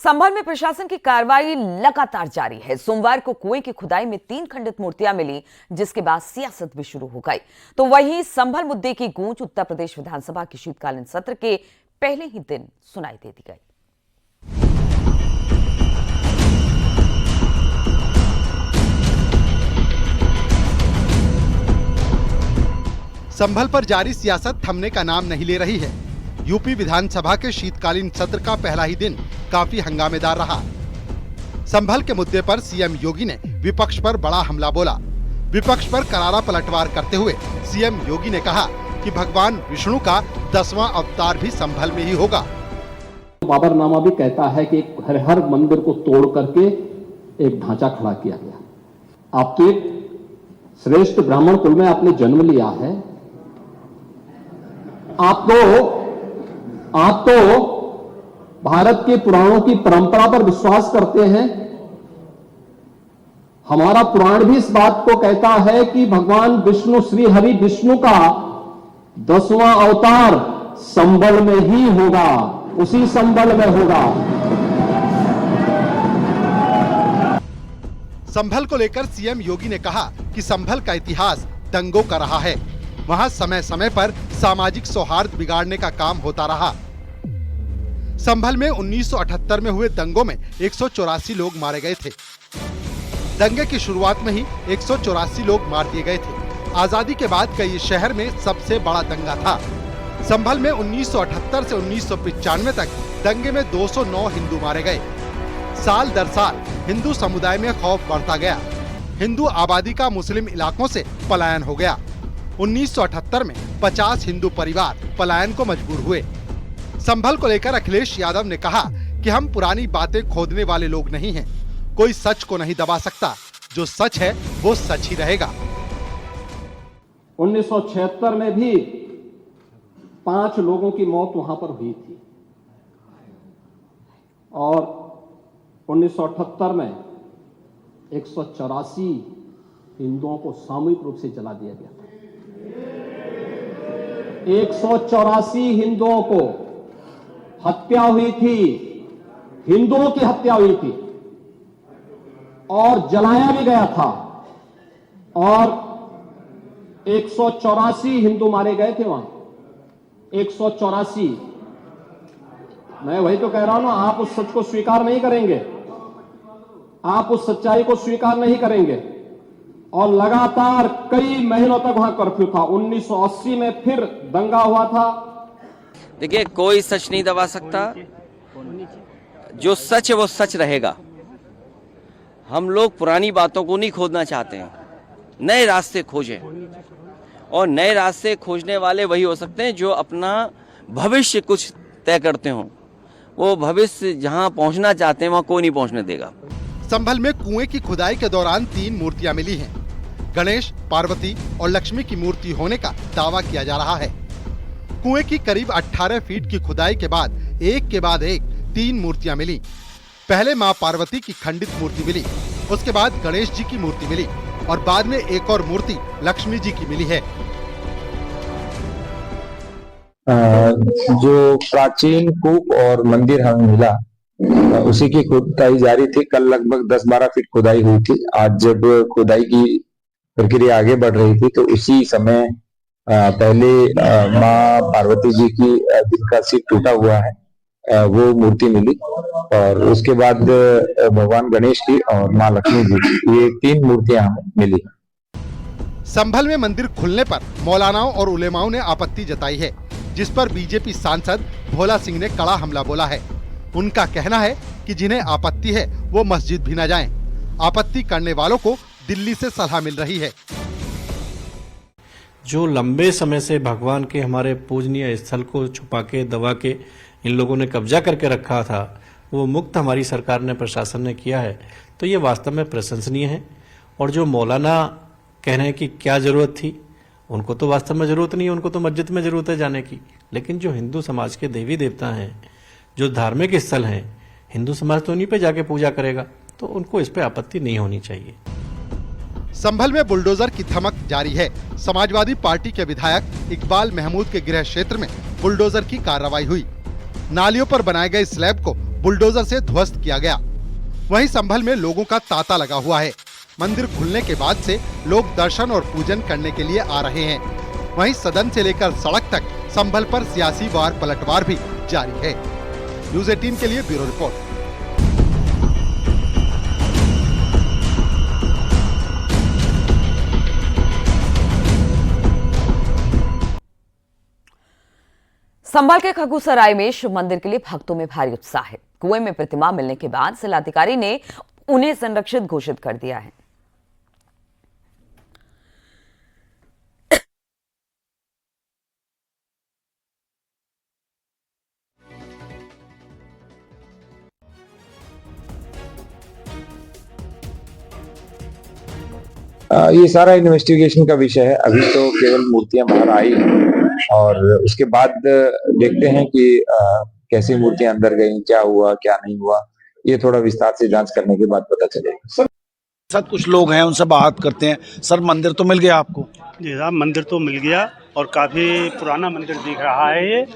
संभल में प्रशासन की कार्रवाई लगातार जारी है। सोमवार को कुएं की खुदाई में 3 खंडित मूर्तियां मिली, जिसके बाद सियासत भी शुरू हो गई। तो वहीं संभल मुद्दे की गूंज उत्तर प्रदेश विधानसभा के शीतकालीन सत्र के पहले ही दिन सुनाई दे दी गई। संभल पर जारी सियासत थमने का नाम नहीं ले रही है। यूपी विधानसभा के शीतकालीन सत्र का पहला ही दिन काफी हंगामेदार रहा। संभल के मुद्दे पर सीएम योगी ने विपक्ष पर बड़ा हमला बोला। विपक्ष पर करारा पलटवार करते हुए सीएम योगी ने कहा कि भगवान विष्णु का 10वां अवतार भी संभल में ही होगा। बाबरनामा भी कहता है कि हर मंदिर को तोड़ करके एक ढांचा खड़ा किया गया। आप तो एक श्रेष्ठ ब्राह्मण कुल में आपने जन्म लिया है। आप तो भारत के पुराणों की परंपरा पर विश्वास करते हैं। हमारा पुराण भी इस बात को कहता है कि भगवान विष्णु, श्री हरि विष्णु का 10वां अवतार संभल में ही होगा, उसी संभल में होगा। संभल को लेकर सीएम योगी ने कहा कि संभल का इतिहास दंगों का रहा है। वहां समय समय पर सामाजिक सौहार्द बिगाड़ने का काम होता रहा। संभल में 1978 में हुए दंगों में 184 लोग मारे गए थे। दंगे की शुरुआत में ही 184 लोग मार दिए गए थे। आजादी के बाद का ये शहर में सबसे बड़ा दंगा था। संभल में 1978 से 1995 तक दंगे में 209 हिंदू मारे गए। साल दर साल हिंदू समुदाय में खौफ बढ़ता गया। हिंदू आबादी का मुस्लिम इलाकों से पलायन हो गया। 1978 में 50 हिंदू परिवार पलायन को मजबूर हुए। संभल को लेकर अखिलेश यादव ने कहा कि हम पुरानी बातें खोदने वाले लोग नहीं हैं। कोई सच को नहीं दबा सकता। जो सच है वो सच ही रहेगा। 1976 में भी 5 लोगों की मौत वहां पर हुई थी और 1978 में 184 हिंदुओं को सामूहिक रूप से जला दिया गया था। 184 हिंदुओं को हत्या हुई थी, हिंदुओं की हत्या हुई थी और जलाया भी गया था और 184 हिंदू मारे गए थे वहां। 184। मैं वही तो कह रहा हूं ना, आप उस सच को स्वीकार नहीं करेंगे, आप उस सच्चाई को स्वीकार नहीं करेंगे। और लगातार कई महीनों तक वहां कर्फ्यू था। 1980 में फिर दंगा हुआ था। देखिए, कोई सच नहीं दबा सकता। जो सच है वो सच रहेगा। हम लोग पुरानी बातों को नहीं खोदना चाहते हैं, नए रास्ते खोजें। और नए रास्ते खोजने वाले वही हो सकते हैं जो अपना भविष्य कुछ तय करते हों। वो भविष्य जहां पहुंचना चाहते हैं वहां कोई नहीं पहुंचने देगा। संभल में कुएं की खुदाई के दौरान 3 मूर्तियां मिली हैं। गणेश, पार्वती और लक्ष्मी की मूर्ति होने का दावा किया जा रहा है। कुएं की करीब 18 फीट की खुदाई के बाद एक के बाद एक 3 मूर्तियां मिली। पहले मां पार्वती की खंडित मूर्ति मिली, उसके बाद गणेश जी की मूर्ति मिली और बाद में एक और मूर्ति लक्ष्मी जी की मिली है। जो प्राचीन कूप और मंदिर हमें मिला, उसी की खुदाई जारी थी। कल लगभग 10-12 फीट खुदाई हुई थी। आज जब खुदाई की प्रक्रिया आगे बढ़ रही थी तो उसी समय पहले माँ पार्वती जी की जिनका सिर टूटा हुआ है वो मूर्ति मिली और उसके बाद भगवान गणेश की और माँ लक्ष्मी जी की, ये 3 मूर्तियां हमें मिली। संभल में मंदिर खुलने पर मौलानाओं और उलेमाओं ने आपत्ति जताई है, जिस पर बीजेपी सांसद भोला सिंह ने कड़ा हमला बोला है। उनका कहना है कि जिन्हें आपत्ति है वो मस्जिद भी न जाएं। आपत्ति करने वालों को दिल्ली से सलाह मिल रही है। जो लंबे समय से भगवान के हमारे पूजनीय स्थल को छुपा के दबा के इन लोगों ने कब्जा करके रखा था, वो मुक्त हमारी सरकार ने, प्रशासन ने किया है। तो ये वास्तव में प्रशंसनीय है। और जो मौलाना कह रहे हैं कि क्या जरूरत थी, उनको तो वास्तव में जरूरत नहीं है, उनको तो मस्जिद में जरूरत है जाने की। लेकिन जो हिंदू समाज के देवी देवता हैं, जो धार्मिक स्थल हैं, हिंदू समाज तो उन्हीं पे जाके पूजा करेगा, तो उनको इस पे आपत्ति नहीं होनी चाहिए। संभल में बुलडोजर की धमक जारी है। समाजवादी पार्टी के विधायक इकबाल महमूद के गृह क्षेत्र में बुलडोजर की कार्रवाई हुई। नालियों पर बनाए गए स्लैब को बुलडोजर से ध्वस्त किया गया। वहीं संभल में लोगों का तांता लगा हुआ है। मंदिर खुलने के बाद से लोग दर्शन और पूजन करने के लिए आ रहे हैं। वहीं सदन से लेकर सड़क तक संभल पर सियासी वार पलटवार भी जारी है। न्यूज़ 18 के लिए ब्यूरो रिपोर्ट। संभल के खगुसराय में शिव मंदिर के लिए भक्तों में भारी उत्साह है। कुएं में प्रतिमा मिलने के बाद जिलाधिकारी ने उन्हें संरक्षित घोषित कर दिया है। ये सारा इन्वेस्टिगेशन का विषय है। अभी तो केवल मूर्तियां बाहर आई और उसके बाद देखते हैं कि कैसी मूर्तियां अंदर गई, क्या हुआ क्या नहीं हुआ, ये थोड़ा विस्तार से जांच करने के बाद पता चलेगा। सर कुछ लोग हैं उनसे बात करते हैं। सर मंदिर तो मिल गया आपको? जी साहब, मंदिर तो मिल गया और काफ़ी पुराना मंदिर दिख रहा है। ये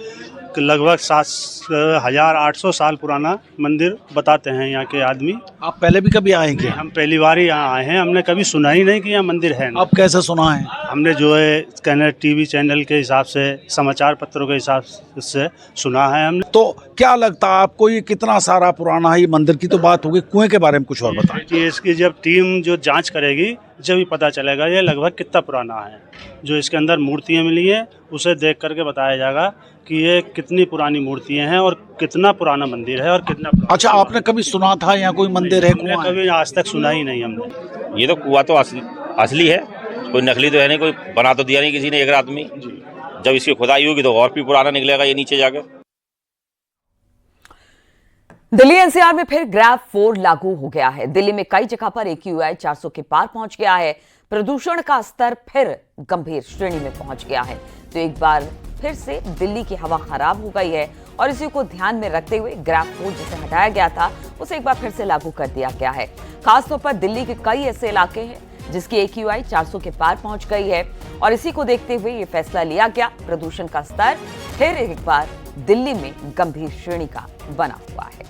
लगभग 7,800 साल पुराना मंदिर बताते हैं यहाँ के आदमी। आप पहले भी कभी आए क्या? हम पहली बार ही यहाँ आए हैं, हमने कभी सुना ही नहीं कि यहाँ मंदिर है। आप कैसे सुना है? हमने जो है कहने टीवी चैनल के हिसाब से, समाचार पत्रों के हिसाब से सुना है हमने। तो क्या लगता है आपको ये कितना सारा पुराना है? ये मंदिर की तो बात होगी, कुएं के बारे में कुछ और बताएं। कि इसकी जब टीम जो जांच करेगी जब ही पता चलेगा ये लगभग कितना पुराना है। जो इसके अंदर मूर्तियाँ मिली हैं उसे देख करके बताया जाएगा कि ये कितनी पुरानी मूर्तियाँ हैं और कितना पुराना मंदिर है और कितना। अच्छा, आपने कभी सुना था यहाँ कोई मंदिर है? हमने कभी आज तक सुना ही नहीं हमने। ये तो कुआं तो असली है, कोई नकली तो है नहीं, कोई बना तो दिया नहीं किसी ने एक रात में। जब इसकी खुदाई होगी तो और भी पुराना निकलेगा ये नीचे जाकर। दिल्ली एनसीआर में फिर ग्रैब 4 लागू हो गया है। दिल्ली में कई जगह पर AQI 400 के पार पहुंच गया है। प्रदूषण का स्तर फिर गंभीर श्रेणी में पहुंच गया है। तो एक बार फिर से दिल्ली की हवा खराब हो गई है और इसी को ध्यान में रखते हुए ग्रैब 4 जिसे हटाया गया था उसे एक बार फिर से लागू कर दिया गया है। खासतौर पर दिल्ली के कई ऐसे इलाके हैं जिसकी AQI 400 के पार पहुंच गई है और इसी को देखते हुए ये फैसला लिया गया। प्रदूषण का स्तर फिर एक बार दिल्ली में गंभीर श्रेणी का बना हुआ है।